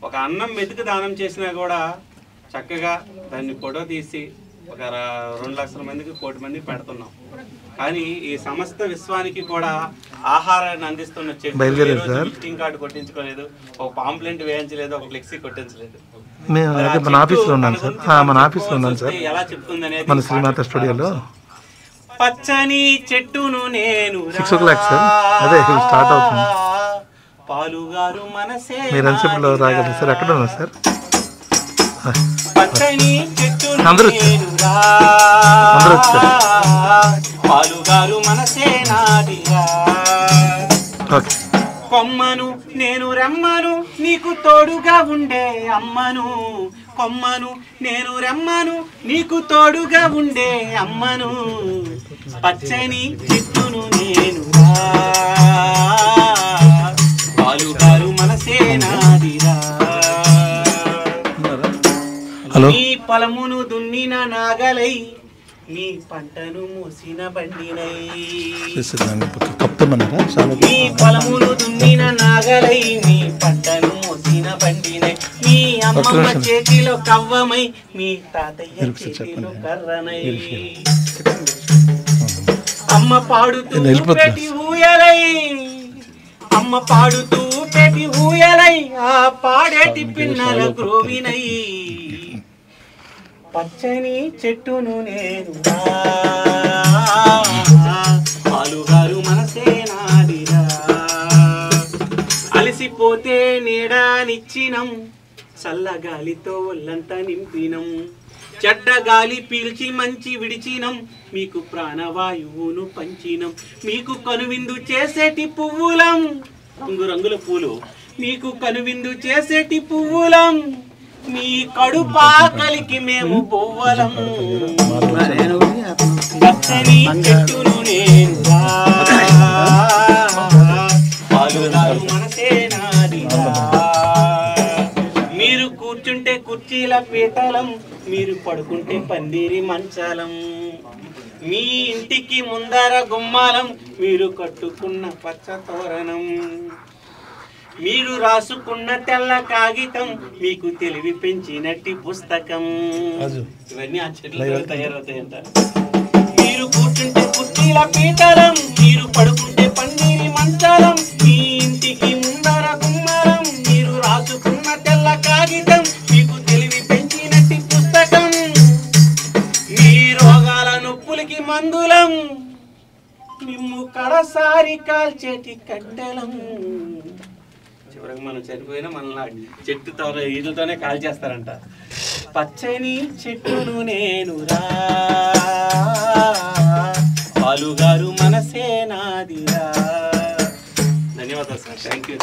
ఒక అన్నం మెతుకు దానం చేసినా కూడా చక్కగా దాన్ని ఫోటో తీసి ఒక 2 లక్షల మందికి 1 కోటి మందికి పెడుతున్నాం. కానీ ఈ సమస్త విశ్వానికి కూడా ఆహారాన్ని అందిస్తున్న విజిటింగ్ కార్డు కొట్టించుకోలేదు, ఒక పాంప్లెంట్ వేయించలేదు, ఒక ఫ్లెక్సీ కొట్టించలేదు. మన ఆఫీస్లో ఉన్నాను సార్, మన ఆఫీస్లో ఉన్నాను సార్. ఎలా చెప్తుంది అనేది మన శ్రీమాత స్టూడియోలో పచ్చని చెట్టును నేను 6 o'clock సార్, అదే స్టార్ట్ అవుతుంది. పాలుగారు మనసే మీరు ఎంతసేపులో రాగలరు సార్? ఎక్కడ ఉన్నారు సార్? పచ్చని చెట్టును అందరూ పాలుగారు మనసే నాదిరా. కొమ్మను నేను రెమ్మను నీకు తోడుగా ఉండే అమ్మను, కొమ్మను నేను రెమ్మను నీకు తోడుగా ఉండే అమ్మను, పచ్చని చెట్టును నేను పాలుగారు మనసే నాదిరా. నీ పొలమును దున్నిన నాగలై, నీ పంటను మూసిన బండినై, నీ పొలమును దున్నిన నాగలై, నీ పంటను మూసిన బండినై, నీ అమ్మమ్మ చేతిలో కవ్వమై, మీ తాతయ్య చేతిలో కర్రనై, అమ్మ పాడుతూ పెట్టి ఊయలై, అమ్మ పాడుతూ పెట్టి ఊయలై, ఆ పాడేటి పిన్నల గ్రోవినై, పచ్చని చెట్టును నేను పాలుగారు మనసే నాదిరా. అలసిపోతే నీడానిచ్చినం, చల్లగాలితో ఒళ్ళంతా నింపినం, చెడ్డ గాలి పీల్చి మంచి విడిచినం, మీకు ప్రాణవాయువును పంచినం, మీకు కనువిందు చేసేటి పువ్వులం, రంగురంగుల పూలు మీకు కనువిందు చేసేటి పువ్వులం, మీ కడుపాకలికి మేము పువ్వలం, పచ్చని చెట్టును నేను పాలుగారు మనసే నాదిరా. మీరు కూర్చుంటే కుర్చీల పీటలం, మీరు పడుకుంటే పందిరి మంచాలం, మీ ఇంటికి ముందర గుమ్మాలం, మీరు కట్టుకున్న పచ్చ తోరణం, మీరు రాసుకున్న తెల్ల కాగితం, మీకు తెలివి పెంచినట్టి పుస్తకం, ఇవన్నీ ఆ చెట్లు తయారవుతాయంట. మీరు కూర్చుంటే కుర్చీల పీటలం, మీరు పడుకుంటే పందిరి మంచాలం, మీ ఇంటికి ముందర గుమ్మాలం, మీరు రాసుకున్న తెల్ల కాగితం, మీకు తెలివి పెంచినట్టి పుస్తకం, మీ రోగాల నొప్పులకి మందులం, మిమ్ము కడసారి కాల్చేటి కట్టెలం. చివరికి మనం చనిపోయినా మనల్ని చెట్టుతో ఈదుతోనే కాల్ చేస్తారంట. పచ్చని చెట్టును నేను పాలుగారు మనసే నాదిరా. ధన్యవాదాలు సార్. Thank you.